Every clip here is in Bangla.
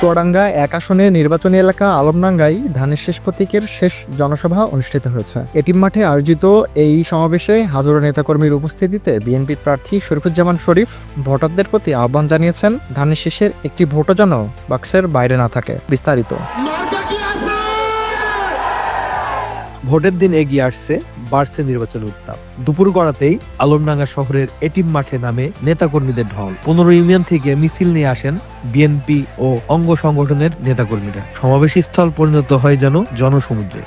চুয়াডাঙ্গা ১ আসনের নির্বাচনী এলাকা আলমডাঙ্গায় ধানের শেষ প্রতীকের শেষ জনসভা অনুষ্ঠিত হয়েছে। এটিম মাঠে আয়োজিত এই সমাবেশে হাজারো নেতাকর্মীর উপস্থিতিতে বিএনপির প্রার্থী শরীফুজ্জামান শরীফ ভোটারদের প্রতি আহ্বান জানিয়েছেন ধানের শেষের একটি ভোটও যেন বাক্সের বাইরে না থাকে। বিস্তারিত। ভোটের দিন এগিয়ে আসছে, বাড়ছে নির্বাচনের উত্তাপ। দুপুর গড়াতেই আলমডাঙ্গা শহরের এটিম মাঠে নামে নেতাকর্মীদের ঢল। 15 ইউনিয়ন থেকে মিছিল নিয়ে আসেন বিএনপি ও অঙ্গ সংগঠনের নেতাকর্মীরা। সমাবেশ স্থল পরিণত হয় যেন জনসমুদ্রে।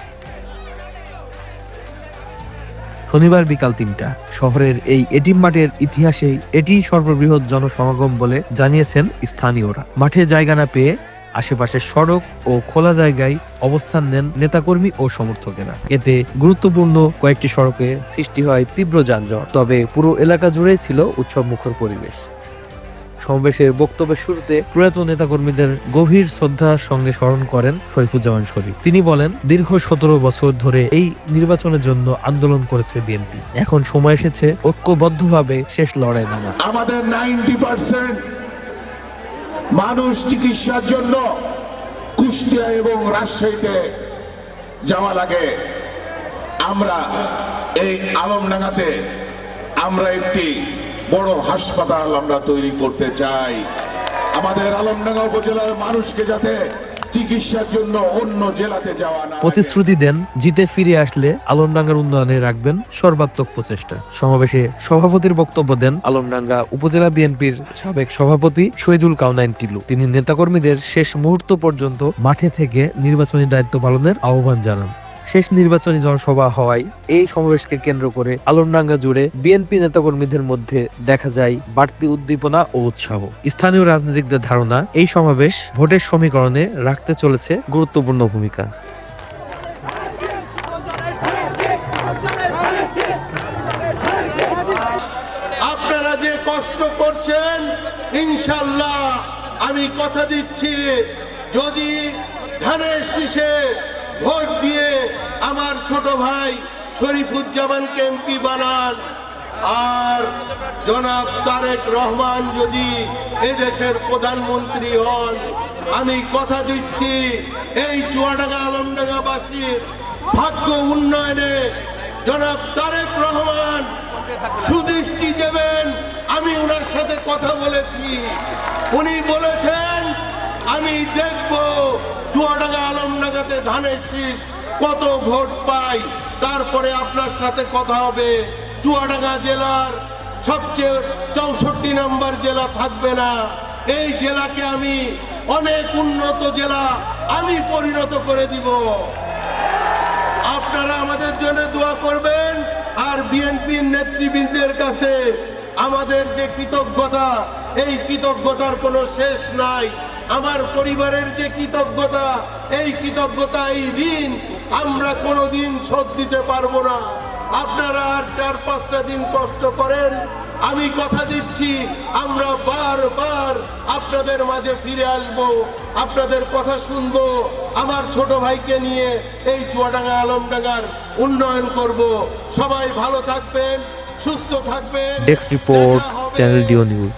শনিবার বিকাল ৩টা শহরের এই এটিম মাঠের ইতিহাসে এটি সর্ববৃহৎ জনসমাগম বলে জানিয়েছেন স্থানীয়রা। মাঠে জায়গা না পেয়ে আশেপাশের সড়ক ও খোলা জায়গায় অবস্থান নেন নেতাকর্মী ও সমর্থকেরা। এতে গুরুত্বপূর্ণ কয়েকটি সড়কে সৃষ্টি হয় তীব্র যানজট। তবে পুরো এলাকা জুড়েই ছিল উৎসবমুখর পরিবেশ। সমাবেশের বক্তব্যের শুরুতে প্রয়াত নেতাকর্মীদের গভীর শ্রদ্ধার সঙ্গে স্মরণ করেন শরীফুজ্জামান শরীফ। তিনি বলেন, দীর্ঘ 17 বছর ধরে এই নির্বাচনের জন্য আন্দোলন করেছে বিএনপি। এখন সময় এসেছে ঐক্যবদ্ধভাবে শেষ লড়াই নামা। আমাদের 90% মানুষ চিকিৎসার জন্য কুষ্টিয়া এবং রাজশাহীতে যাওয়া লাগে। আমরা এই আলমডাঙ্গাতে আমরা একটি বড় হাসপাতাল আমরা তৈরি করতে চাই। আমাদের আলমডাঙ্গা উপজেলার মানুষকে যাতে চিকিৎসার জন্য অন্য জেলাতে যাওয়া না। প্রতিশ্রুতি দেন, জিতে ফিরে আসলে আলমডাঙ্গার উন্নয়নে রাখবেন সর্বাত্মক প্রচেষ্টা। সমাবেশে সভাপতির বক্তব্য দেন আলমডাঙ্গা উপজেলা বিএনপির সাবেক সভাপতি শহীদুল কাওনাইন টিলু। তিনি নেতাকর্মীদের শেষ মুহূর্ত পর্যন্ত মাঠে থেকে নির্বাচনী দায়িত্ব পালনের আহ্বান জানান। শেষ নির্বাচনী জনসভা হওয়ায় এই সমাবেশকে কেন্দ্র করে আলমডাঙ্গা জুড়ে বিএনপি নেতাকর্মীদের মধ্যে দেখা যায় বাড়তি উদ্দীপনা ও উৎসাহ। স্থানীয় রাজনীতিকদের ধারণা, এই সমাবেশ ভোটের সমীকরণে রাখতে চলেছে গুরুত্বপূর্ণ ভূমিকা। আপনারা যে কষ্ট করছেন, ইনশাল্লাহ আমি কথা দিচ্ছি, যদি ধানের শীষে ভোট দিয়ে আমার ছোট ভাই শরীফুজ্জামানকে এমপি বানান আর জনাব তারেক রহমান যদি এদেশের প্রধানমন্ত্রী হন, আমি কথা দিচ্ছি এই চুয়াডাঙ্গা আলমডাঙ্গাবাসীর ভাগ্য উন্নয়নে জনাব তারেক রহমান সুদৃষ্টি দেবেন। আমি ওনার সাথে কথা বলেছি, উনি বলেছেন আমি দেখব চুয়াডাঙ্গা আলমডাঙ্গাতে ধানের শীষ কত ভোট পাই, তারপরে আপনার সাথে কথা হবে। চুয়াডাঙ্গা জেলার সবচেয়ে 64 নম্বর জেলা থাকবে না, এই জেলাকে আমি অনেক উন্নত জেলা আমি পরিণত করে দিব। আপনারা আমাদের জন্য দোয়া করবেন। আর বিএনপির নেতৃবৃন্দের কাছে আমাদের যে কৃতজ্ঞতা, এই কৃতজ্ঞতার কোনো শেষ নাই। আমার পরিবারের যে কৃতজ্ঞতা, এই কৃতজ্ঞতা, এই ঋণ আমরা কোনোদিন শোধ দিতে পারবো না। আপনারা আর 4-5টা দিন কষ্ট করেন, আমি কথা দিচ্ছি আমরা বারবার আপনাদের মাঝে ফিরে আসব, আপনাদের কথা শুনবো, আমার ছোট ভাইকে নিয়ে এই চুয়াডাঙ্গা আলমডাঙ্গার উন্নয়ন করব। সবাই ভালো থাকবেন, সুস্থ থাকবেন। ডেস্ক রিপোর্ট, চ্যানেল ডিও নিউজ।